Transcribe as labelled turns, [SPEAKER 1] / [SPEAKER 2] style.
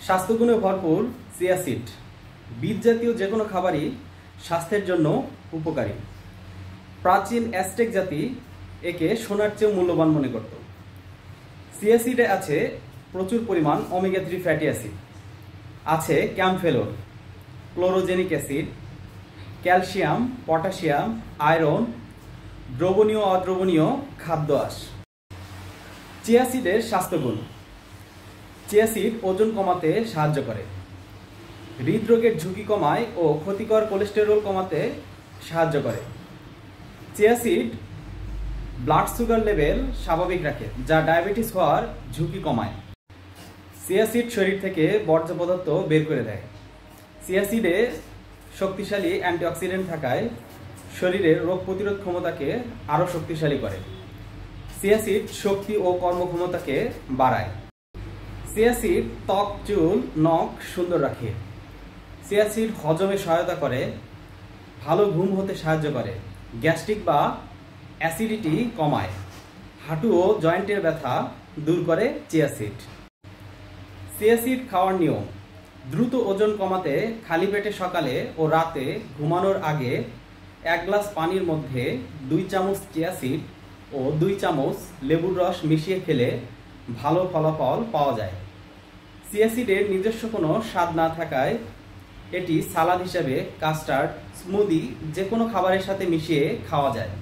[SPEAKER 1] স্বাস্থ্যগুণে ভরপুর chia seed বীজ জাতীয় যে কোনো খাবারই স্বাস্থ্যের জন্য উপকারী। প্রাচীন অ্যাজটেক জাতি একে সোনার চেয়ে মূল্যবান মনে করত। চিয়া সিডে আছে প্রচুর পরিমাণ ওমেগা 3 ফ্যাটি অ্যাসিড, আছে kaempferol, chlorogenic acid, calcium, potassium, iron, দ্রবণীয় অদ্রবণীয় খাদ্য আঁশ। চিয়া সিডের স্বাস্থ্যগুণ: চিয়া সিড ওজন কমাতে সাহায্য করে, হৃদরোগের ঝুঁকি কমায় ও ক্ষতিকর কোলেস্টেরল কমাতে সাহায্য করে। Chia seed blood sugar level স্বাভাবিক রাখে, যা ডায়াবেটিস হওয়ার ঝুঁকি কমায়। চিয়া সিড শরীর থেকে বর্জ্য পদার্থ বের করে দেয়। চিয়া সিডে শক্তিশালী অ্যান্টিঅক্সিডেন্ট থাকায় শরীরের রোগ প্রতিরোধ ক্ষমতাকে আরও শক্তিশালী করে। চিয়া সিড শক্তি ও কর্মক্ষমতাকে বাড়ায়। চিয়া সিড ত্বক, চুল, নখ সুন্দর রাখে। চিয়া সিড হজমে সহায়তা করে, ভালো ঘুম হতে সাহায্য করে, গ্যাস্ট্রিক বা অ্যাসিডিটি কমায়, হাঁটু ও জয়েন্টের ব্যথা দূর করে চিয়া সিড। চিয়া সিড খাওয়ার নিয়ম: দ্রুত ওজন কমাতে খালি পেটে সকালে ও রাতে ঘুমানোর আগে 1 গ্লাস পানির মধ্যে 2 চামচ চিয়া সিড ও 2 চামচ লেবুর রস মিশিয়ে খেলে ভালো ফলাফল পাওয়া যায়। চিয়া সিডের নিজস্ব কোনো স্বাদ না থাকায় এটি সালাদ হিসেবে, কাস্টার্ড, স্মুদি যে কোনো খাবারের সাথে মিশিয়ে খাওয়া যায়।